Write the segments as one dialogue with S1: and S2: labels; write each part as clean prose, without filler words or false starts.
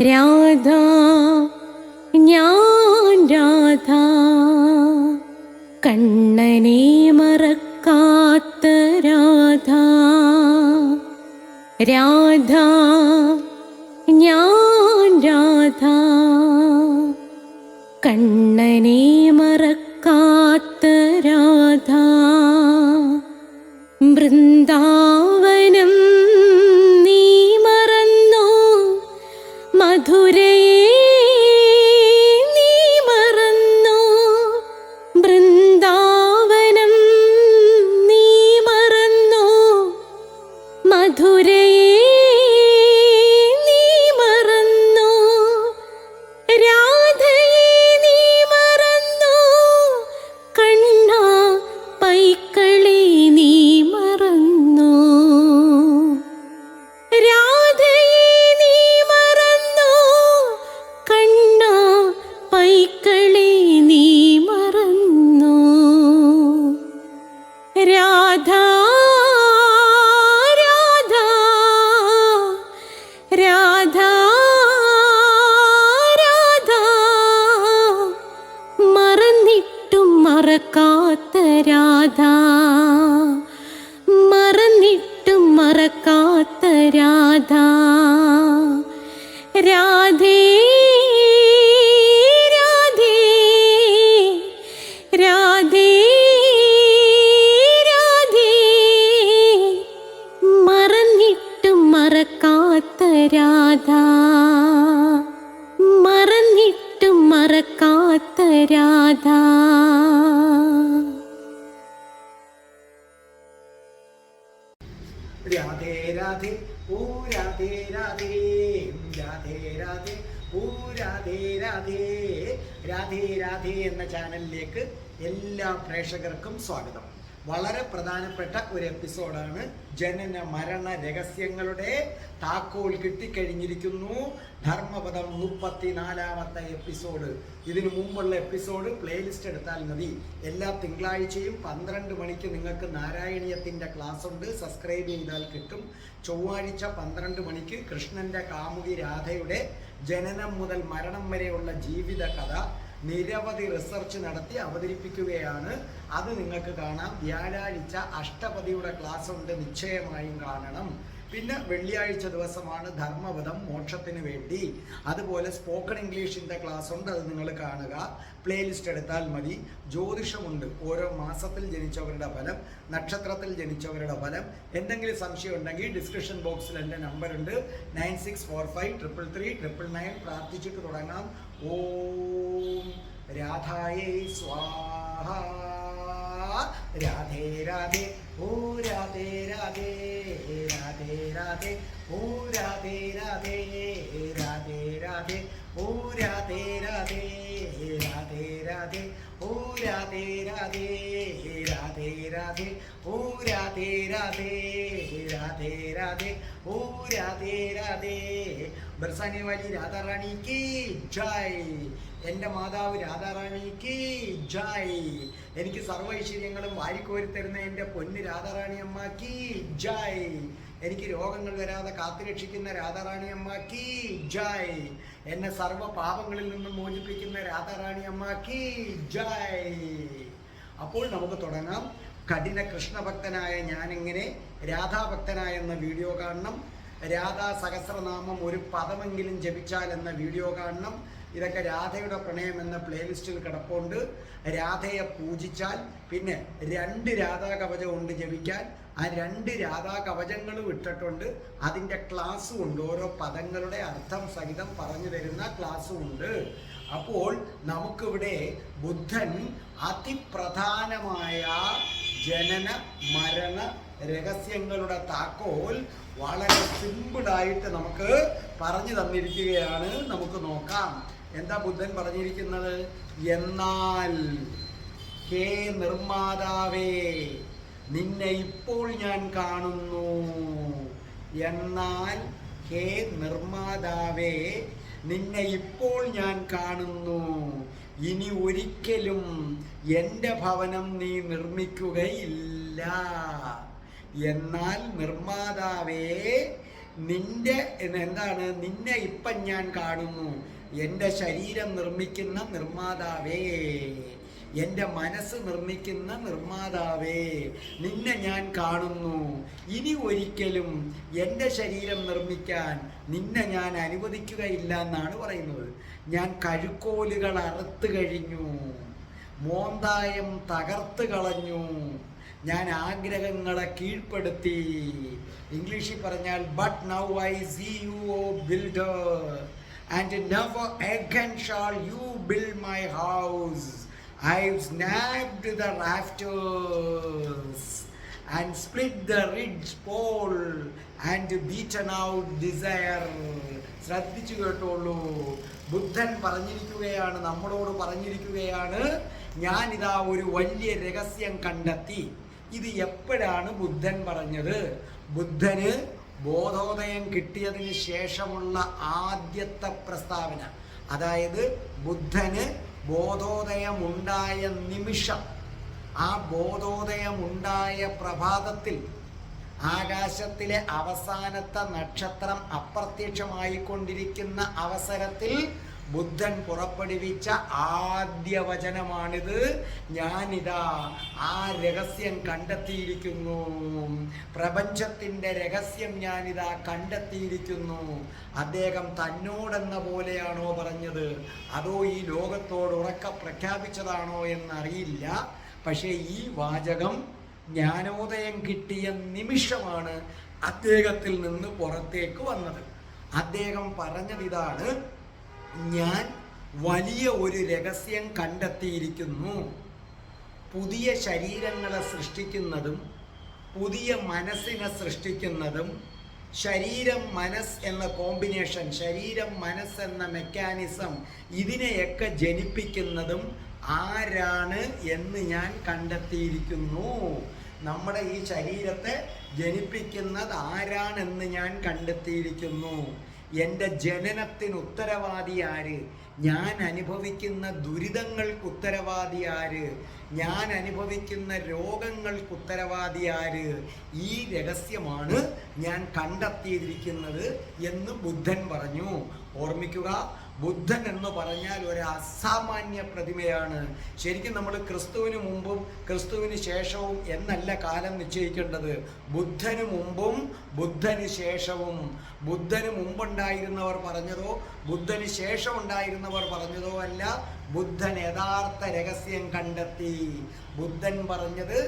S1: രാധ ഞാൻ രാധ കണ്ണനെ മറക്കാത്ത രാധ. രാധ ഞാൻ രാധ കണ്ണനെ മറക്കാത്ത രാധ. വൃന്ദാവനം നീ മറന്നോ, മധുരയെ നീ മറന്നോ. വൃന്ദാവനം നീ മറന്നോ, മധുരയെ നീ മറന്നോ. രാധയെ നീ മറന്നോ, കണ്ണാ പൈക്കളെ നീ മറന്നോ. രാധയെ നീ മറന്നോ, കണ്ണാ പൈക്കളെ നീ മറന്നോ. രാധ രാധ രാധ രാധ മറന്നിട്ടും മറക്കാത്ത രാധ. മറന്നിട്ടും മറക്കാത്ത രാധ. രാധേ രാധേ രാധേ രാധേ മറന്നിട്ടും മറക്കാത്ത രാധ. മറന്നിട്ടും മറക്കാത്ത രാധ.
S2: രാധേ രാധേ ഓ രാധേ രാധേ രാധേ രാധേ ഓ രാധേ രാധേ. രാധേ രാധേ എന്ന ചാനലിലേക്ക് എല്ലാ പ്രേക്ഷകർക്കും സ്വാഗതം. വളരെ പ്രധാനപ്പെട്ട ഒരു എപ്പിസോഡാണ്. ജനന മരണ രഹസ്യങ്ങളുടെ താക്കോൽ കിട്ടിക്കഴിഞ്ഞിരിക്കുന്നു. ധർമ്മപദം 34-ാമത്തെ എപ്പിസോഡ്. ഇതിനു മുമ്പുള്ള എപ്പിസോഡ് പ്ലേലിസ്റ്റ് എടുത്താൽ മതി. എല്ലാ തിങ്കളാഴ്ചയും 12 മണിക്ക് നിങ്ങൾക്ക് നാരായണീയത്തിൻ്റെ ക്ലാസ് ഉണ്ട്. സബ്സ്ക്രൈബ് ചെയ്താൽ കിട്ടും. ചൊവ്വാഴ്ച 12 മണിക്ക് കൃഷ്ണന്റെ കാമുകി രാധയുടെ ജനനം മുതൽ മരണം വരെയുള്ള ജീവിത കഥ നിരവധി റിസർച്ച് നടത്തി അവതരിപ്പിക്കുകയാണ്. അത് നിങ്ങൾക്ക് കാണാം. വ്യാഴാഴ്ച അഷ്ടപതിയുടെ ക്ലാസ് ഉണ്ട്, നിശ്ചയമായും കാണണം. പിന്നെ വെള്ളിയാഴ്ച ദിവസമാണ് ധർമ്മപദം, മോക്ഷത്തിന് വേണ്ടി. അതുപോലെ സ്പോക്കൺ ഇംഗ്ലീഷിൻ്റെ ക്ലാസ് ഉണ്ട്, അത് നിങ്ങൾ കാണുക. പ്ലേലിസ്റ്റ് എടുത്താൽ മതി. ജ്യോതിഷമുണ്ട്, ഓരോ മാസത്തിൽ ജനിച്ചവരുടെ ഫലം, നക്ഷത്രത്തിൽ ജനിച്ചവരുടെ ഫലം. എന്തെങ്കിലും സംശയം ഉണ്ടെങ്കിൽ ഡിസ്ക്രിപ്ഷൻ ബോക്സിൽ എൻ്റെ നമ്പറുണ്ട് 9645333999. പ്രാർത്ഥിച്ചിട്ട് തുടങ്ങാം. ഓം രാധായേ സ്വാഹ. രാധേ രാധേ ഓ രാധേ രാധേ രാധേ രാധേ ഓ രാധേ രാധേ രാധേ രാധേ ഓ രാധേ രാധേ രാധേ രാധേ ഓ രാധേ രാധേ രാധേ രാധേ ഓ രാധേ രാധേ രാധേ രാധേ ഓ രാധേ രാധേ. ബർസാനെ വാലി രാധാറാണിക്ക് ജയ്. എൻ്റെ മാതാവ് രാധാറാണിക്ക് ജയ്. എനിക്ക് സർവ്വ ഐശ്വര്യങ്ങളും വാരിക്കോരി തരുന്ന എൻ്റെ പൊന്ന് രാധാറാണി അമ്മക്ക് ജയ്. എനിക്ക് രോഗങ്ങൾ വരാതെ കാത്തുരക്ഷിക്കുന്ന രാധാറാണി അമ്മക്ക് ജയ്. എന്നെ സർവ്വ പാപങ്ങളിൽ നിന്നും മോചിപ്പിക്കുന്ന രാധാറാണി അമ്മക്ക് ജയ്. അപ്പോൾ നമുക്ക് തുടങ്ങാം. കഠിന കൃഷ്ണഭക്തനായ ഞാനെങ്ങനെ രാധാഭക്തനായ എന്ന വീഡിയോ കാണണം. രാധാ സഹസ്രനാമം ഒരു പദമെങ്കിലും ജപിച്ചാൽ എന്ന വീഡിയോ കാണണം. ഇതൊക്കെ രാധയുടെ പ്രണയം എന്ന പ്ലേലിസ്റ്റിൽ കിടപ്പുണ്ട്. രാധയെ പൂജിച്ചാൽ പിന്നെ 2 രാധാ കവചം ഉണ്ട് ജപിക്കാൻ. ആ 2 രാധാ കവചങ്ങളും ഇട്ടിട്ടുണ്ട്. അതിൻ്റെ ക്ലാസ്സും ഉണ്ട്. ഓരോ പദങ്ങളുടെ അർത്ഥം സഹിതം പറഞ്ഞു തരുന്ന ക്ലാസ്സും ഉണ്ട്. അപ്പോൾ നമുക്കിവിടെ ബുദ്ധൻ അതിപ്രധാനമായ ജനന മരണ രഹസ്യങ്ങളുടെ താക്കോൽ വളരെ സിമ്പിളായിട്ട് നമുക്ക് പറഞ്ഞു തന്നിരിക്കുകയാണ്. നമുക്ക് നോക്കാം. എന്താ ബുദ്ധൻ പറഞ്ഞിരിക്കുന്നത്? എന്നാൽ ഹേ നിർമ്മാതാവേ, നിന്നെ ഇപ്പോൾ ഞാൻ കാണുന്നു. എന്നാൽ ഹേ നിർമ്മാതാവേ, നിന്നെ ഇപ്പോൾ ഞാൻ കാണുന്നു. ഇനി ഒരിക്കലും എൻ്റെ ഭവനം നീ നിർമ്മിക്കുകയില്ല. എന്നാൽ നിർമ്മാതാവേ, നിന്നെ ഇപ്പം ഞാൻ കാണുന്നു. എൻ്റെ ശരീരം നിർമ്മിക്കുന്ന നിർമ്മാതാവേ, എൻ്റെ മനസ്സ് നിർമ്മിക്കുന്ന നിർമ്മാതാവേ, നിന്നെ ഞാൻ കാണുന്നു. ഇനി ഒരിക്കലും എൻ്റെ ശരീരം നിർമ്മിക്കാൻ നിന്നെ ഞാൻ അനുവദിക്കുകയില്ല എന്നാണ് പറയുന്നത്. ഞാൻ കഴുക്കോലുകൾ അറുത്ത് കഴിഞ്ഞു, മോന്തായം തകർത്ത് കളഞ്ഞു, ഞാൻ ആഗ്രഹങ്ങളെ കീഴ്പ്പെടുത്തി. ഇംഗ്ലീഷിൽ പറഞ്ഞാൽ but now I see you oh builder and never again shall you build my house. I've snapped the rafters and split the ridge pole and beaten out desire. ശ്രദ്ധിച്ചു കേട്ടോളൂ. ബുദ്ധൻ പറഞ്ഞിരിക്കുകയാണ്, നമ്മളോട് പറഞ്ഞിരിക്കുകയാണ്, ഞാനിതാ ഒരു വലിയ രഹസ്യം കണ്ടെത്തി. ഇത് എപ്പോഴാണ് ബുദ്ധൻ പറഞ്ഞത്? ബുദ്ധന് ബോധോദയം കിട്ടിയതിന് ശേഷമുള്ള ആദ്യത്തെ പ്രസ്താവന. അതായത് ബുദ്ധന് ബോധോദയമുണ്ടായ നിമിഷം, ആ ബോധോദയമുണ്ടായ പ്രഭാതത്തിൽ ആകാശത്തിലെ അവസാനത്തെ നക്ഷത്രം അപ്രത്യക്ഷമായിക്കൊണ്ടിരിക്കുന്ന അവസരത്തിൽ ബുദ്ധൻ പുറപ്പെടുവിച്ച ആദ്യ വചനമാണിത്. ഞാനിതാ ആ രഹസ്യം കണ്ടെത്തിയിരിക്കുന്നു, പ്രപഞ്ചത്തിൻ്റെ രഹസ്യം ഞാനിതാ കണ്ടെത്തിയിരിക്കുന്നു. അദ്ദേഹം തന്നോടെന്ന പോലെയാണോ പറഞ്ഞത്, അതോ ഈ ലോകത്തോട് ഉറക്കെ പ്രഖ്യാപിച്ചതാണോ എന്നറിയില്ല. പക്ഷേ ഈ വാചകം ജ്ഞാനോദയം കിട്ടിയ നിമിഷമാണ് അദ്ദേഹത്തിൽ നിന്ന് പുറത്തേക്ക് വന്നത്. അദ്ദേഹം പറഞ്ഞതിതാണ്, ഞാൻ വലിയ ഒരു രഹസ്യം കണ്ടെത്തിയിരിക്കുന്നു. പുതിയ ശരീരങ്ങളെ സൃഷ്ടിക്കുന്നതും പുതിയ മനസ്സിനെ സൃഷ്ടിക്കുന്നതും ശരീരം മനസ്സ് എന്ന കോമ്പിനേഷൻ, ശരീരം മനസ്സ് എന്ന മെക്കാനിസം, ഇതിനെയൊക്കെ ജനിപ്പിക്കുന്നതും ആരാണ് എന്ന് ഞാൻ കണ്ടെത്തിയിരിക്കുന്നു. നമ്മുടെ ഈ ശരീരത്തെ ജനിപ്പിക്കുന്നത് ആരാണെന്ന് ഞാൻ കണ്ടെത്തിയിരിക്കുന്നു. എൻ്റെ ജനനത്തിന് ഉത്തരവാദി ആര്? ഞാൻ അനുഭവിക്കുന്ന ദുരിതങ്ങൾക്ക് ഉത്തരവാദി ആര്? ഞാൻ അനുഭവിക്കുന്ന രോഗങ്ങൾക്ക് ഉത്തരവാദി ആര്? ഈ രഹസ്യമാണ് ഞാൻ കണ്ടെത്തിയിരിക്കുന്നത് എന്ന് ബുദ്ധൻ പറഞ്ഞു. ഓർമ്മിക്കുക, ബുദ്ധൻ എന്ന് പറഞ്ഞാൽ ഒരു അസാമാന്യ പ്രതിമയാണ്. ശരിക്കും നമ്മൾ ക്രിസ്തുവിന് മുമ്പും ക്രിസ്തുവിന് ശേഷവും എന്നല്ല കാലം നിശ്ചയിക്കേണ്ടത്. ബുദ്ധന് മുമ്പും ബുദ്ധന് ശേഷവും. ബുദ്ധന് മുമ്പുണ്ടായിരുന്നവർ പറഞ്ഞതോ ബുദ്ധന് ശേഷം ഉണ്ടായിരുന്നവർ പറഞ്ഞതോ അല്ല. ബുദ്ധൻ യഥാർത്ഥ രഹസ്യം കണ്ടെത്തി. ബുദ്ധൻ പറഞ്ഞത്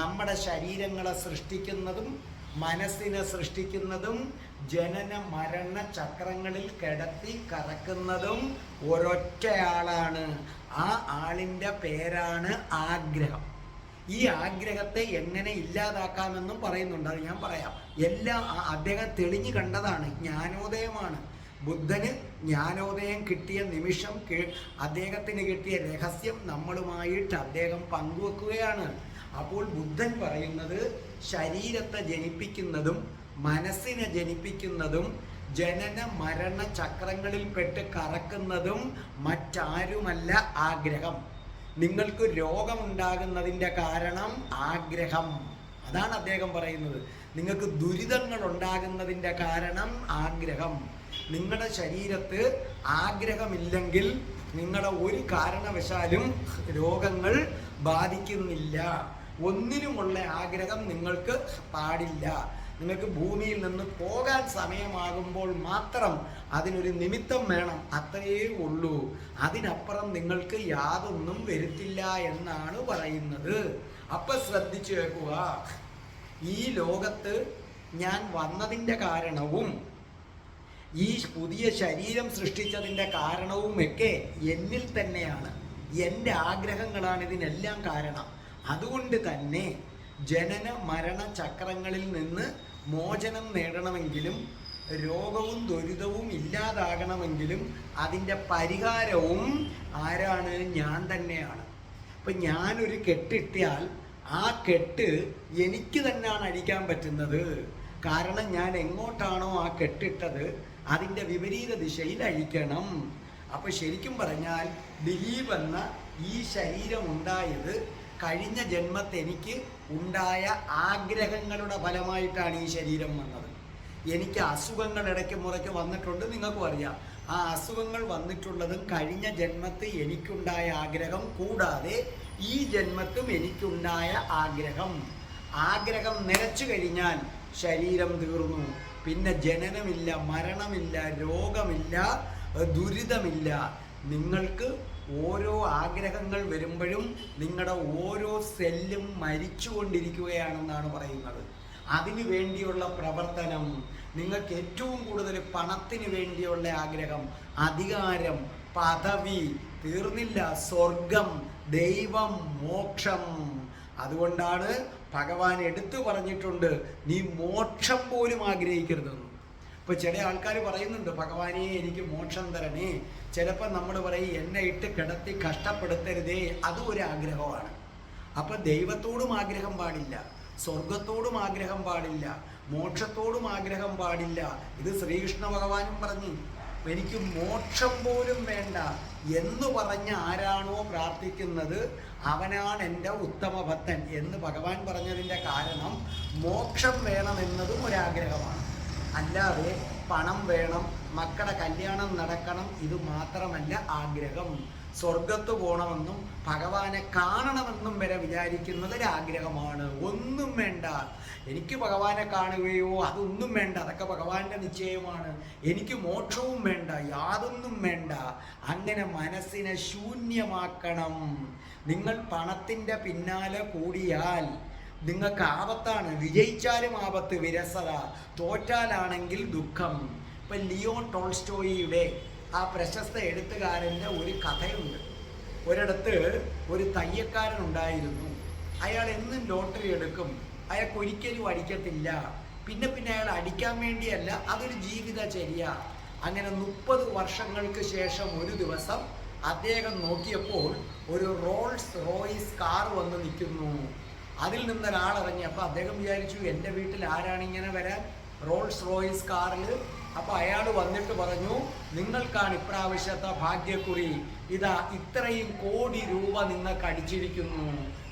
S2: നമ്മുടെ ശരീരങ്ങളെ സൃഷ്ടിക്കുന്നതും മനസ്സിനെ സൃഷ്ടിക്കുന്നതും ജനന മരണ ചക്രങ്ങളിൽ കിടത്തി കറക്കുന്നതും ഒരൊറ്റയാളാണ്. ആ ആളിൻ്റെ പേരാണ് ആഗ്രഹം. ഈ ആഗ്രഹത്തെ എങ്ങനെ ഇല്ലാതാക്കാമെന്നും പറയുന്നുണ്ട്. അത് ഞാൻ പറയാം. എല്ലാം അദ്ദേഹം തെളിഞ്ഞു കണ്ടതാണ്, ജ്ഞാനോദയമാണ്. ബുദ്ധന് ജ്ഞാനോദയം കിട്ടിയ നിമിഷം അദ്ദേഹത്തിന് കിട്ടിയ രഹസ്യം നമ്മളുമായിട്ട് അദ്ദേഹം പങ്കുവെക്കുകയാണ്. അപ്പോൾ ബുദ്ധൻ പറയുന്നത് ശരീരത്തെ ജനിപ്പിക്കുന്നതും മനസ്സിനെ ജനിപ്പിക്കുന്നതും ജനന മരണ ചക്രങ്ങളിൽപ്പെട്ട് കറക്കുന്നതും മറ്റാരുമല്ല ആഗ്രഹം. നിങ്ങൾക്ക് രോഗമുണ്ടാകുന്നതിൻ്റെ കാരണം ആഗ്രഹം. അതാണ് അദ്ദേഹം പറയുന്നത്. നിങ്ങൾക്ക് ദുരിതങ്ങൾ ഉണ്ടാകുന്നതിൻ്റെ കാരണം ആഗ്രഹം. നിങ്ങളുടെ ശരീരത്ത് ആഗ്രഹമില്ലെങ്കിൽ നിങ്ങളുടെ ഒരു കാരണവശാലും രോഗങ്ങൾ ബാധിക്കുന്നില്ല. ഒന്നിനുമുള്ള ആഗ്രഹം നിങ്ങൾക്ക് പാടില്ല. നിങ്ങൾക്ക് ഭൂമിയിൽ നിന്ന് പോകാൻ സമയമാകുമ്പോൾ മാത്രം അതിനൊരു നിമിത്തം വേണം, അത്രയേ ഉള്ളൂ. അതിനപ്പുറം നിങ്ങൾക്ക് യാതൊന്നും വരുത്തില്ല എന്നാണ് പറയുന്നത്. അപ്പം ശ്രദ്ധിച്ചു കേൾക്കുക, ഈ ലോകത്ത് ഞാൻ വന്നതിൻ്റെ കാരണവും ഈ പുതിയ ശരീരം സൃഷ്ടിച്ചതിൻ്റെ കാരണവുമൊക്കെ എന്നിൽ തന്നെയാണ്. എൻ്റെ ആഗ്രഹങ്ങളാണ് ഇതിനെല്ലാം കാരണം. അതുകൊണ്ട് തന്നെ ജനന മരണ ചക്രങ്ങളിൽ നിന്ന് മോചനം നേടണമെങ്കിലും രോഗവും ദുരിതവും ഇല്ലാതാകണമെങ്കിലും അതിൻ്റെ പരിഹാരവും ആരാണ്? ഞാൻ തന്നെയാണ്. അപ്പം ഞാനൊരു കെട്ടിട്ടാൽ ആ കെട്ട് എനിക്ക് തന്നെയാണ് അഴിക്കാൻ പറ്റുന്നത്. കാരണം ഞാൻ എങ്ങോട്ടാണോ ആ കെട്ടിട്ടത് അതിൻ്റെ വിപരീത ദിശയിൽ അഴിക്കണം. അപ്പോൾ ശരിക്കും പറഞ്ഞാൽ ദിലീപ് എന്ന ഈ ശരീരം ഉണ്ടായത് കഴിഞ്ഞ ജന്മത്തെ എനിക്ക് ഉണ്ടായ ആഗ്രഹങ്ങളുടെ ഫലമായിട്ടാണ് ഈ ശരീരം വന്നത്. എനിക്ക് അസുഖങ്ങൾ ഇടയ്ക്ക് മുറയ്ക്ക് വന്നിട്ടുണ്ട്, നിങ്ങൾക്കും അറിയാം. ആ അസുഖങ്ങൾ വന്നിട്ടുള്ളതും കഴിഞ്ഞ ജന്മത്തിൽ എനിക്കുണ്ടായ ആഗ്രഹം കൂടാതെ ഈ ജന്മത്തും എനിക്കുണ്ടായ ആഗ്രഹം നിലച്ചു കഴിഞ്ഞാൽ ശരീരം തീർന്നു. പിന്നെ ജനനമില്ല, മരണമില്ല, രോഗമില്ല, ദുരിതമില്ല. നിങ്ങൾക്ക് ഓരോ ആഗ്രഹങ്ങൾ വരുമ്പോഴും നിങ്ങളുടെ ഓരോ സെല്ലും മരിച്ചുകൊണ്ടിരിക്കുകയാണെന്നാണ് പറയുന്നത്. അതിനു വേണ്ടിയുള്ള പ്രവർത്തനം, നിങ്ങൾക്ക് ഏറ്റവും കൂടുതൽ പണത്തിന് വേണ്ടിയുള്ള ആഗ്രഹം, അധികാരം, പദവി, തീർന്നില്ല, സ്വർഗം, ദൈവം, മോക്ഷം. അതുകൊണ്ടാണ് ഭഗവാൻ എടുത്തു പറഞ്ഞിട്ടുണ്ട്, നീ മോക്ഷം പോലും ആഗ്രഹിക്കരുതെന്ന്. ഇപ്പൊ ചില ആൾക്കാർ പറയുന്നുണ്ട്, ഭഗവാനെ എനിക്ക് മോക്ഷം തരണേ. ചിലപ്പോൾ നമ്മൾ പറയും, എന്നെ ഇട്ട് കിടത്തി കഷ്ടപ്പെടുത്തരുതേ. അതും ഒരു ആഗ്രഹമാണ്. അപ്പൊ ദൈവത്തോടും ആഗ്രഹം പാടില്ല, സ്വർഗത്തോടും ആഗ്രഹം പാടില്ല, മോക്ഷത്തോടും ആഗ്രഹം പാടില്ല. ഇത് ശ്രീകൃഷ്ണ ഭഗവാനും പറഞ്ഞു, എനിക്ക് മോക്ഷം പോലും വേണ്ട എന്ന് പറഞ്ഞ ആരാണോ പ്രാർത്ഥിക്കുന്നത് അവനാണ് എൻ്റെ ഉത്തമ ഭക്തൻ എന്ന് ഭഗവാൻ പറഞ്ഞതിൻ്റെ കാരണം മോക്ഷം വേണമെന്നതും ഒരാഗ്രഹമാണ്. അല്ലാതെ പണം വേണം, മക്കളുടെ കല്യാണം നടക്കണം, ഇത് മാത്രമല്ല ആഗ്രഹം. സ്വർഗത്ത് പോകണമെന്നും ഭഗവാനെ കാണണമെന്നും വരെ വിചാരിക്കുന്നത് ഒരാഗ്രഹമാണ്. ഒന്നും വേണ്ട, എനിക്ക് ഭഗവാനെ കാണുകയോ അതൊന്നും വേണ്ട, അതൊക്കെ ഭഗവാന്റെ നിശ്ചയമാണ്. എനിക്ക് മോക്ഷവും വേണ്ട, യാതൊന്നും വേണ്ട. അങ്ങനെ മനസ്സിനെ ശൂന്യമാക്കണം. നിങ്ങൾ പണത്തിൻ്റെ പിന്നാലെ കൂടിയാൽ നിങ്ങൾക്ക് ആപത്താണ്. വിജയിച്ചാലും ആപത്ത്, വിരസത. തോറ്റാലാണെങ്കിൽ ദുഃഖം. ഇപ്പം ലിയോൺ ടോൾസ്റ്റോയിയുടെ ആ പ്രശസ്ത എഴുത്തുകാരൻ്റെ ഒരു കഥയുണ്ട്. ഒരിടത്ത് ഒരു തയ്യക്കാരൻ ഉണ്ടായിരുന്നു. അയാൾ എന്നും ലോട്ടറി എടുക്കും, അയാൾക്ക് ഒരിക്കലും അടിക്കത്തില്ല. പിന്നെ അയാൾ അടിക്കാൻ വേണ്ടിയല്ല, അതൊരു ജീവിതചര്യ. അങ്ങനെ 30 വർഷങ്ങൾക്ക് ശേഷം ഒരു ദിവസം അദ്ദേഹം നോക്കിയപ്പോൾ ഒരു റോൾസ് റോയ്സ് കാർ വന്ന് നിൽക്കുന്നു. അതിൽ നിന്നൊരാളിറങ്ങി. അപ്പോൾ അദ്ദേഹം വിചാരിച്ചു, എൻ്റെ വീട്ടിൽ ആരാണ് ഇങ്ങനെ വരാൻ റോൾസ് റോയ്സ് കാറിൽ? അപ്പോൾ അയാൾ വന്നിട്ട് പറഞ്ഞു, നിങ്ങൾക്കാണ് ഇപ്രാവശ്യത്തെ ഭാഗ്യക്കുറി, ഇതാ ഇത്രയും കോടി രൂപ നിങ്ങൾക്ക് അടിച്ചിരിക്കുന്നു.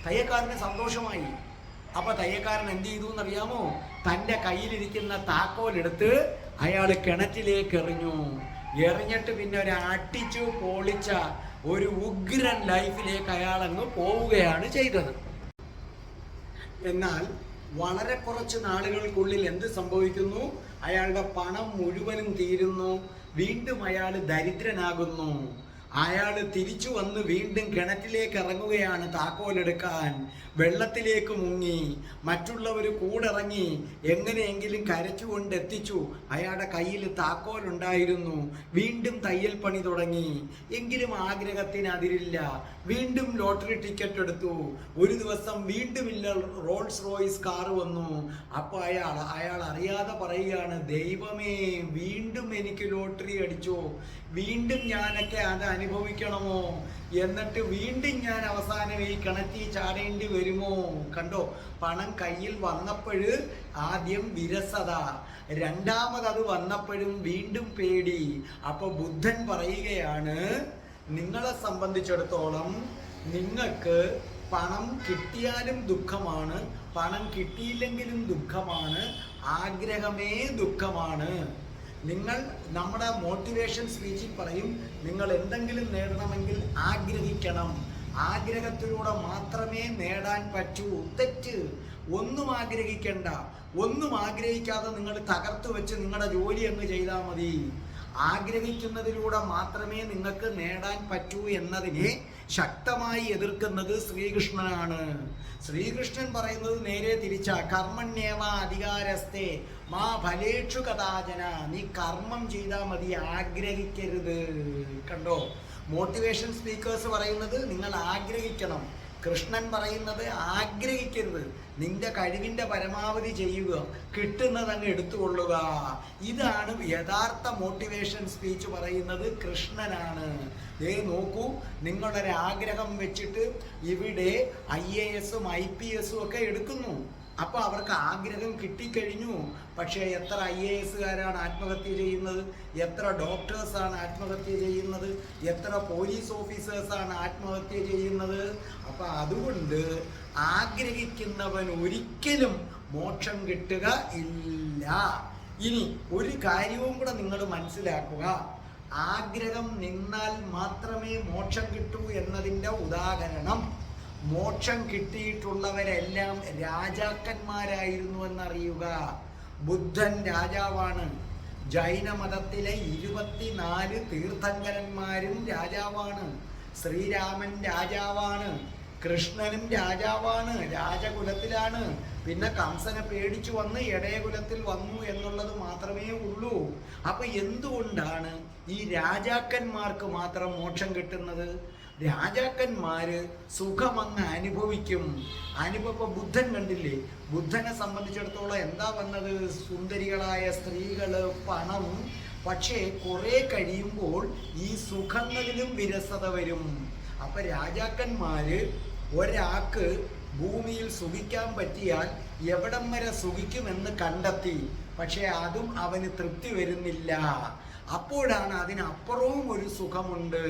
S2: തയ്യക്കാരന് സന്തോഷമായി. അപ്പോൾ തയ്യക്കാരൻ എന്ത് ചെയ്തു എന്നറിയാമോ? തൻ്റെ കയ്യിലിരിക്കുന്ന താക്കോലെടുത്ത് അയാൾ കിണറ്റിലേക്ക് എറിഞ്ഞു. എറിഞ്ഞിട്ട് പിന്നെ ഒരു അടിച്ചു പൊളിച്ച ഒരു ഉഗ്രൻ ലൈഫിലേക്ക് അയാൾ അങ്ങ് പോവുകയാണ് ചെയ്തത്. എന്നാൽ വളരെ കുറച്ച് നാളുകൾക്കുള്ളിൽ എന്ത് സംഭവിക്കുന്നു? അയാളുടെ പണം മുഴുവനും തീരുന്നു. വീണ്ടും അയാൾ ദരിദ്രനാകുന്നു. അയാൾ തിരിച്ചു വന്ന് വീണ്ടും കിണറ്റിലേക്ക് ഇറങ്ങുകയാണ് താക്കോലെടുക്കാൻ. വെള്ളത്തിലേക്ക് മുങ്ങി. മറ്റുള്ളവർ കൂടിറങ്ങി എങ്ങനെയെങ്കിലും കരച്ചുകൊണ്ട് എത്തിച്ചു. അയാളുടെ കയ്യിൽ താക്കോലുണ്ടായിരുന്നു. വീണ്ടും തയ്യൽ പണി തുടങ്ങി. എങ്കിലും ആഗ്രഹത്തിന് അതിരില്ല. വീണ്ടും ലോട്ടറി ടിക്കറ്റ് എടുത്തു. ഒരു ദിവസം വീണ്ടും ഇല്ല, റോൾസ് റോയ്സ് കാർ വന്നു. അപ്പോൾ അയാൾ അറിയാതെ പറയുകയാണ്, ദൈവമേ, വീണ്ടും എനിക്ക് ലോട്ടറി അടിച്ചോ? വീണ്ടും ഞാനൊക്കെ അത് അനുഭവിക്കണമോ? എന്നിട്ട് വീണ്ടും ഞാൻ അവസാനം ഈ കിണറ്റി ചാടേണ്ടി വരുമോ? കണ്ടോ, പണം കയ്യിൽ വന്നപ്പോൾ ആദ്യം വിരസത, രണ്ടാമത് വന്നപ്പോഴും വീണ്ടും പേടി. അപ്പോൾ ബുദ്ധൻ പറയുകയാണ്, നിങ്ങളെ സംബന്ധിച്ചിടത്തോളം നിങ്ങൾക്ക് പണം കിട്ടിയാലും ദുഃഖമാണ്, പണം കിട്ടിയില്ലെങ്കിലും ദുഃഖമാണ്, ആഗ്രഹമേ ദുഃഖമാണ്. നിങ്ങൾ നമ്മുടെ മോട്ടിവേഷൻ സ്പീച്ചിൽ പറയും, നിങ്ങൾ എന്തെങ്കിലും നേടണമെങ്കിൽ ആഗ്രഹിക്കണം. ആഗ്രഹത്തിലൂടെ മാത്രമേ നേടാൻ പറ്റൂ. തെറ്റ്. ഒന്നും ആഗ്രഹിക്കണ്ട. ഒന്നും ആഗ്രഹിക്കാതെ നിങ്ങൾ തകർത്തു വെച്ച് നിങ്ങളുടെ ജോലി അങ്ങ് ചെയ്താൽ മതി. ആഗ്രഹിക്കുന്നതിലൂടെ മാത്രമേ നിങ്ങൾക്ക് നേടാൻ പറ്റൂ എന്നതിനെ ശക്തമായി എതിർക്കുന്നത് ശ്രീകൃഷ്ണനാണ്. ശ്രീകൃഷ്ണൻ പറയുന്നത് നേരെ തിരിച്ചാ. കർമ്മണ്യേവ അധികാരസ്ഥേ മാ ഫലേഷു കഥാചന. നീ കർമ്മം ചെയ്താൽ മതി, ആഗ്രഹിക്കരുത്. കണ്ടോ, മോട്ടിവേഷൻ സ്പീക്കേഴ്സ് പറയുന്നത് നിങ്ങൾ ആഗ്രഹിക്കണം. കൃഷ്ണൻ പറയുന്നത് ആഗ്രഹിക്കരുത്. നിന്റെ കഴിവിൻ്റെ പരമാവധി ചെയ്യുക, കിട്ടുന്നത് അങ്ങ് എടുത്തുകൊള്ളുക. ഇതാണ് യഥാർത്ഥ മോട്ടിവേഷൻ സ്പീച്ച് പറയുന്നത് കൃഷ്ണനാണ്. നോക്കൂ, നിങ്ങളൊരു ആഗ്രഹം വെച്ചിട്ട് ഇവിടെ IAS IPS ഒക്കെ എടുക്കുന്നു. അപ്പോൾ അവർക്ക് ആഗ്രഹം കിട്ടിക്കഴിഞ്ഞു. പക്ഷേ എത്ര IASകാരാണ് ആത്മഹത്യ ചെയ്യുന്നത്? എത്ര ഡോക്ടേഴ്സാണ് ആത്മഹത്യ ചെയ്യുന്നത്? എത്ര പോലീസ് ഓഫീസേഴ്സാണ് ആത്മഹത്യ ചെയ്യുന്നത്? അപ്പോൾ അതുകൊണ്ട് ആഗ്രഹിക്കുന്നവൻ ഒരിക്കലും മോക്ഷം കിട്ടുക ഇല്ല. ഇനി ഒരു കാര്യവും കൂടെ നിങ്ങൾ മനസ്സിലാക്കുക. ആഗ്രഹം നിന്നാൽ മാത്രമേ മോക്ഷം കിട്ടൂ എന്നതിൻ്റെ ഉദാഹരണം, മോക്ഷം കിട്ടിയിട്ടുള്ളവരെല്ലാം രാജാക്കന്മാരായിരുന്നു എന്നറിയുക. ബുദ്ധൻ രാജാവാണ്. ജൈനമതത്തിലെ 24 തീർത്ഥങ്കരന്മാരും രാജാവാണ്. ശ്രീരാമൻ രാജാവാണ്. കൃഷ്ണനും രാജാവാണ്, രാജകുലത്തിലാണ്. പിന്നെ കംസനെ പേടിച്ചു വന്ന് ഇടയകുലത്തിൽ വന്നു എന്നുള്ളത് മാത്രമേ ഉള്ളൂ. അപ്പൊ എന്തുകൊണ്ടാണ് ഈ രാജാക്കന്മാർക്ക് മാത്രം മോക്ഷം കിട്ടുന്നത്? രാജാക്കന്മാര് സുഖമങ്ങ് അനുഭവിക്കും. അനുഭവം ബുദ്ധൻ കണ്ടില്ലേ? ബുദ്ധനെ സംബന്ധിച്ചിടത്തോളം എന്താ വന്നത്? സുന്ദരികളായ സ്ത്രീകള്, പണം. പക്ഷേ കുറെ കഴിയുമ്പോൾ ഈ സുഖങ്ങളിലും വിരസത വരും. അപ്പൊ രാജാക്കന്മാര് ഒരാൾക്ക് ഭൂമിയിൽ സുഖിക്കാൻ പറ്റിയാൽ എവിടം വരെ സുഖിക്കുമെന്ന് കണ്ടെത്തി. പക്ഷെ അതും അവന് തൃപ്തി വരുന്നില്ല. അപ്പോഴാണ് അതിനപ്പുറവും ഒരു സുഖമുണ്ട്,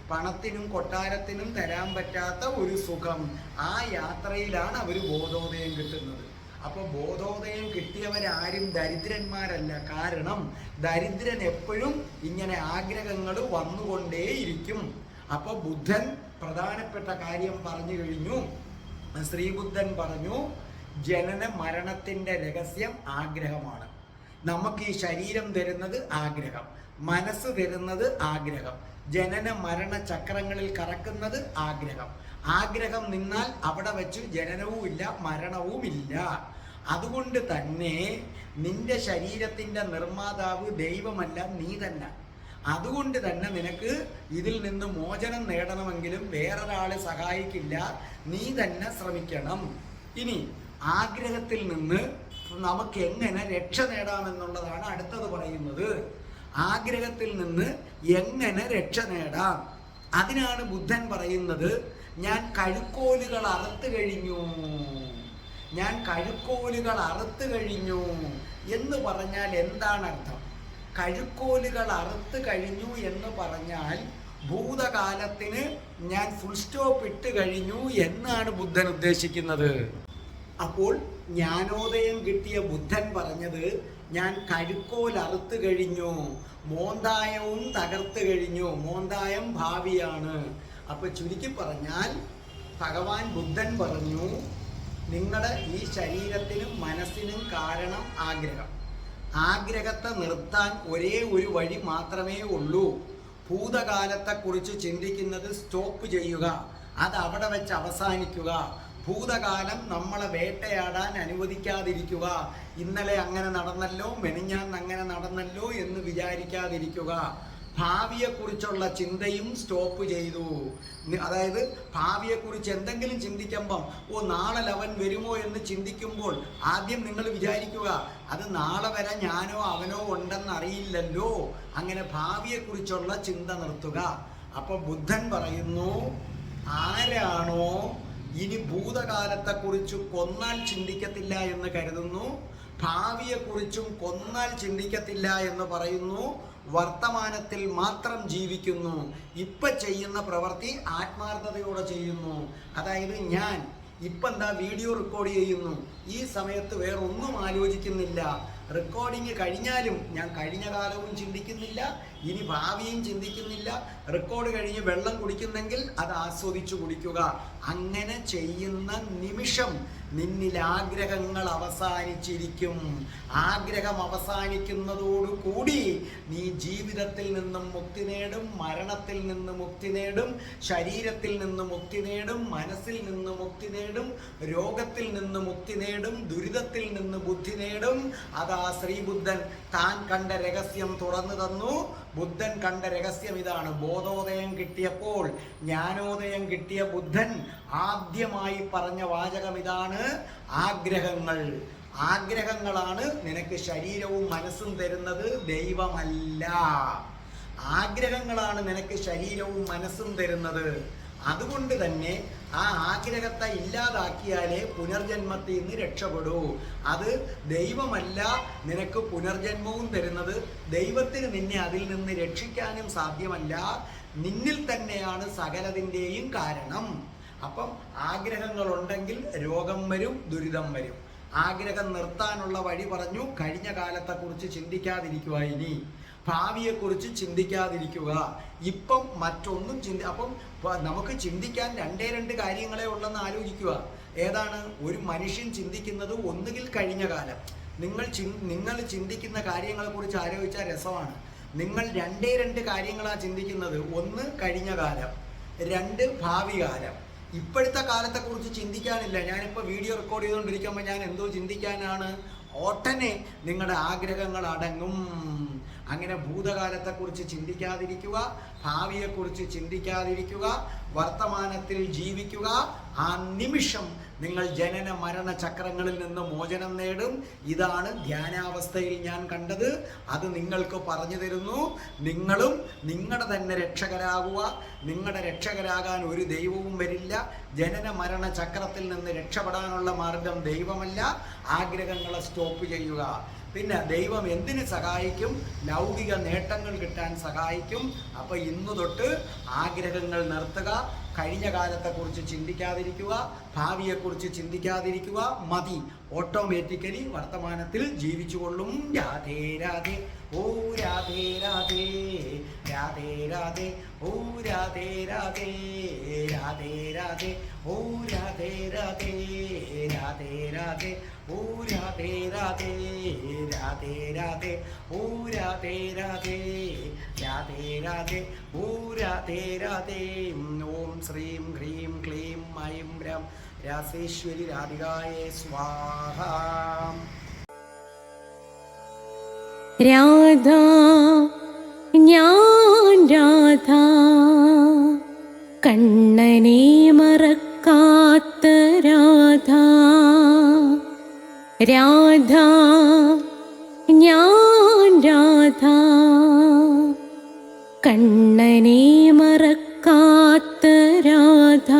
S2: പണത്തിനും കൊട്ടാരത്തിനും തരാൻ പറ്റാത്ത ഒരു സുഖം. ആ യാത്രയിലാണ് അവർ ബോധോദയം കിട്ടുന്നത്. അപ്പൊ ബോധോദയം കിട്ടിയവരാരും ദരിദ്രന്മാരല്ല. കാരണം ദരിദ്രൻ എപ്പോഴും ഇങ്ങനെ ആഗ്രഹങ്ങൾ വന്നുകൊണ്ടേയിരിക്കും. അപ്പൊ ബുദ്ധൻ പ്രധാനപ്പെട്ട കാര്യം പറഞ്ഞു കഴിഞ്ഞു. ശ്രീബുദ്ധൻ പറഞ്ഞു, ജനന മരണത്തിന്റെ രഹസ്യം ആഗ്രഹമാണ്. നമുക്ക് ഈ ശരീരം തരുന്നത് ആഗ്രഹം, മനസ്സ് തരുന്നത് ആഗ്രഹം, ജനന മരണ ചക്രങ്ങളിൽ കറക്കുന്നത് ആഗ്രഹം. ആഗ്രഹം നിന്നാൽ അവിടെ വെച്ച് ജനനവും ഇല്ല, മരണവും ഇല്ല. അതുകൊണ്ട് തന്നെ നിന്റെ ശരീരത്തിന്റെ നിർമ്മാതാവ് ദൈവമല്ല, നീ തന്നെ. അതുകൊണ്ട് തന്നെ നിനക്ക് ഇതിൽ നിന്ന് മോചനം നേടണമെങ്കിലും വേറൊരാളെ സഹായിക്കില്ല, നീ തന്നെ ശ്രമിക്കണം. ഇനി ആഗ്രഹത്തിൽ നിന്ന് നമുക്ക് എങ്ങനെ രക്ഷ നേടാമെന്നുള്ളതാണ് അടുത്തത് പറയുന്നത്. ആഗ്രഹത്തിൽ നിന്ന് എങ്ങനെ രക്ഷ നേടാം? അതിനാണ് ബുദ്ധൻ പറയുന്നത്, ഞാൻ കഴുക്കോലുകൾ അറുത്തു കഴിഞ്ഞു, ഞാൻ കഴുക്കോലുകൾ അറുത്തു കഴിഞ്ഞു എന്ന് പറഞ്ഞാൽ എന്താണ് അർത്ഥം? കഴുക്കോലുകൾ അറുത്തു കഴിഞ്ഞു എന്ന് പറഞ്ഞാൽ ഭൂതകാലത്തിന് ഞാൻ ഫുൾ സ്റ്റോപ്പ് ഇട്ട് കഴിഞ്ഞു എന്നാണ് ബുദ്ധൻ ഉദ്ദേശിക്കുന്നത്. അപ്പോൾ ജ്ഞാനോദയം കിട്ടിയ ബുദ്ധൻ പറഞ്ഞത്, ഞാൻ കഴുക്കോൽ അറുത്തു കഴിഞ്ഞു, മോന്തായവും തകർത്ത് കഴിഞ്ഞു. മോന്തായം ഭാവിയാണ്. അപ്പൊ ചുരുക്കി പറഞ്ഞാൽ ഭഗവാൻ ബുദ്ധൻ പറഞ്ഞു, നിങ്ങളുടെ ഈ ശരീരത്തിനും മനസ്സിനും കാരണം ആഗ്രഹം. ആഗ്രഹത്തെ നിർത്താൻ ഒരേ ഒരു വഴി മാത്രമേ ഉള്ളൂ. ഭൂതകാലത്തെക്കുറിച്ച് ചിന്തിക്കുന്നത് സ്റ്റോപ്പ് ചെയ്യുക, അത് അവിടെ വെച്ച് അവസാനിക്കുക. ഭൂതകാലം നമ്മളെ വേട്ടയാടാൻ അനുവദിക്കാതിരിക്കുക. ഇന്നലെ അങ്ങനെ നടന്നല്ലോ, മെനിഞ്ഞാന്ന് അങ്ങനെ നടന്നല്ലോ എന്ന് വിചാരിക്കാതിരിക്കുക. ഭാവിയെക്കുറിച്ചുള്ള ചിന്തയും സ്റ്റോപ്പ് ചെയ്തു. അതായത് ഭാവിയെക്കുറിച്ച് എന്തെങ്കിലും ചിന്തിക്കുമ്പം നാളെ അവൻ വരുമോ എന്ന് ചിന്തിക്കുമ്പോൾ ആദ്യം നിങ്ങൾ വിചാരിക്കുക, അത് നാളെ വരെ ഞാനോ അവനോ ഉണ്ടെന്ന് അറിയില്ലല്ലോ. അങ്ങനെ ഭാവിയെക്കുറിച്ചുള്ള ചിന്ത നിർത്തുക. അപ്പൊ ബുദ്ധൻ പറയുന്നു, ആരാണോ ഇനി ഭൂതകാലത്തെക്കുറിച്ച് കൊന്നാൽ ചിന്തിക്കത്തില്ല എന്ന് കരുതുന്നു, ഭാവിയെക്കുറിച്ചും കൊന്നാൽ ചിന്തിക്കത്തില്ല എന്ന് പറയുന്നു, വർത്തമാനത്തിൽ മാത്രം ജീവിക്കുന്നു, ഇപ്പൊ ചെയ്യുന്ന പ്രവൃത്തി ആത്മാർത്ഥതയോടെ ചെയ്യുന്നു. അതായത് ഞാൻ ഇപ്പം എന്താ വീഡിയോ റെക്കോർഡ് ചെയ്യുന്നു, ഈ സമയത്ത് വേറൊന്നും ആലോചിക്കുന്നില്ല. റെക്കോർഡിങ് കഴിഞ്ഞാലും ഞാൻ കഴിഞ്ഞ കാലവും ചിന്തിക്കുന്നില്ല, ഇനി ഭാവിയും ചിന്തിക്കുന്നില്ല. റെക്കോർഡ് കഴിഞ്ഞ് വെള്ളം കുടിക്കുന്നെങ്കിൽ അത് ആസ്വദിച്ചു കുടിക്കുക. അങ്ങനെ ചെയ്യുന്ന നിമിഷം നിന്നിൽ ആഗ്രഹങ്ങൾ അവസാനിച്ചിരിക്കും. ആഗ്രഹം അവസാനിക്കുന്നതോടുകൂടി നീ ജീവിതത്തിൽ നിന്നും മുക്തി നേടും, മരണത്തിൽ നിന്ന് മുക്തി നേടും, ശരീരത്തിൽ നിന്ന് മുക്തി നേടും, മനസ്സിൽ നിന്ന് മുക്തി നേടും, രോഗത്തിൽ നിന്ന് മുക്തി നേടും, ദുരിതത്തിൽ നിന്ന് ബുദ്ധി നേടും. അതാ ശ്രീബുദ്ധൻ താൻ കണ്ട രഹസ്യം തുറന്നു തന്നു. ബുദ്ധൻ കണ്ട രഹസ്യം ഇതാണ്. ബോധോദയം കിട്ടിയപ്പോൾ, ജ്ഞാനോദയം കിട്ടിയ ബുദ്ധൻ ആദ്യമായി പറഞ്ഞ വാചകം ഇതാണ്, ആഗ്രഹങ്ങൾ. ആഗ്രഹങ്ങളാണ് നിനക്ക് ശരീരവും മനസ്സും തരുന്നത്, ദൈവമല്ല. ആഗ്രഹങ്ങളാണ് നിനക്ക് ശരീരവും മനസ്സും തരുന്നത്. അതുകൊണ്ട് തന്നെ ആ ആഗ്രഹത്തെ ഇല്ലാതാക്കിയാലേ പുനർജന്മത്തിൽ നിന്ന് രക്ഷപ്പെടൂ. അത് ദൈവമല്ല നിനക്ക് പുനർജന്മവും തരുന്നത്. ദൈവത്തിന് നിന്നെ അതിൽ നിന്ന് രക്ഷിക്കാനും സാധ്യമല്ല. നിന്നിൽ തന്നെയാണ് സകലതിൻ്റെയും കാരണം. അപ്പം ആഗ്രഹങ്ങളുണ്ടെങ്കിൽ രോഗം വരും, ദുരിതം വരും. ആഗ്രഹം നിർത്താനുള്ള വഴി പറഞ്ഞു. കഴിഞ്ഞ കാലത്തെക്കുറിച്ച് ചിന്തിക്കാതിരിക്കുക, ഇനി ഭാവിയെക്കുറിച്ച് ചിന്തിക്കാതിരിക്കുക. ഇപ്പം മറ്റൊന്നും അപ്പം നമുക്ക് ചിന്തിക്കാൻ രണ്ട് കാര്യങ്ങളെ ഉള്ളെന്ന് ആലോചിക്കുക. ഏതാണ്? ഒരു മനുഷ്യൻ ചിന്തിക്കുന്നത് ഒന്നുകിൽ കഴിഞ്ഞ കാലം. നിങ്ങൾ ചിന്തിക്കുന്ന കാര്യങ്ങളെക്കുറിച്ച് ആലോചിച്ചാൽ രസമാണ്. നിങ്ങൾ രണ്ട് കാര്യങ്ങളാണ് ചിന്തിക്കുന്നത്. ഒന്ന് കഴിഞ്ഞ കാലം, രണ്ട് ഭാവി കാലം. ഇപ്പോഴത്തെ കാലത്തെക്കുറിച്ച് ചിന്തിക്കാനില്ല. ഞാനിപ്പോൾ വീഡിയോ റെക്കോർഡ് ചെയ്തുകൊണ്ടിരിക്കുമ്പോൾ ഞാൻ എന്തോ ചിന്തിക്കാനാണ്? ഒട്ടനെ നിങ്ങളുടെ ആഗ്രഹങ്ങൾ അടങ്ങും. അങ്ങനെ ഭൂതകാലത്തെക്കുറിച്ച് ചിന്തിക്കാതിരിക്കുക, ഭാവിയെക്കുറിച്ച് ചിന്തിക്കാതിരിക്കുക, വർത്തമാനത്തിൽ ജീവിക്കുക. ആ നിമിഷം നിങ്ങൾ ജനന മരണ ചക്രങ്ങളിൽ നിന്ന് മോചനം നേടും. ഇതാണ് ധ്യാനാവസ്ഥയിൽ ഞാൻ കണ്ടത്. അത് നിങ്ങൾക്ക് പറഞ്ഞു തരുന്നു. നിങ്ങളും നിങ്ങളുടെ തന്നെ രക്ഷകരാകുക. നിങ്ങളുടെ രക്ഷകരാകാൻ ഒരു ദൈവവും വരില്ല. ജനന മരണ ചക്രത്തിൽ നിന്ന് രക്ഷപ്പെടാനുള്ള മാർഗം ദൈവമല്ല. ആഗ്രഹങ്ങളെ സ്റ്റോപ്പ് ചെയ്യുക. പിന്നെ ദൈവം എന്തിന് സഹായിക്കും? ലൗകിക നേട്ടങ്ങൾ കിട്ടാൻ സഹായിക്കും. അപ്പോൾ ഇന്നു തൊട്ട് ആഗ്രഹങ്ങൾ നിർത്തുക. കഴിഞ്ഞ കാലത്തെക്കുറിച്ച് ചിന്തിക്കാതിരിക്കുക, ഭാവിയെക്കുറിച്ച് ചിന്തിക്കാതിരിക്കുക. മതി. ഓട്ടോമാറ്റിക്കലി വർത്തമാനത്തിൽ ജീവിച്ചുകൊള്ളും. രാധേ രാധേ, ഓ രാധേ രാധേ, രാധേ രാധേ, ഓ രാധേ രാധേ, രാധേ രാധേ, ഓ രാധേ രാധേ, രാധേ രാധേ, ഓ രാധേ രാധേ, രാധേ രാധേ, ഓ രാധേ രാധേ, രാധേ രാധേ, ഓ രാധേ രാധേ. ഓം ശ്രീം ഹ്രീം ക്ലീം ഐം രം രാസേശ്വരി രാധികായേ സ്വാഹ.
S1: രാധ, ഞാൻ രാധ, കണ്ണനെ മറക്കാത്ത രാധ. രാധ, ഞാൻ രാധ, കണ്ണനെ മറക്കാത്ത രാധ.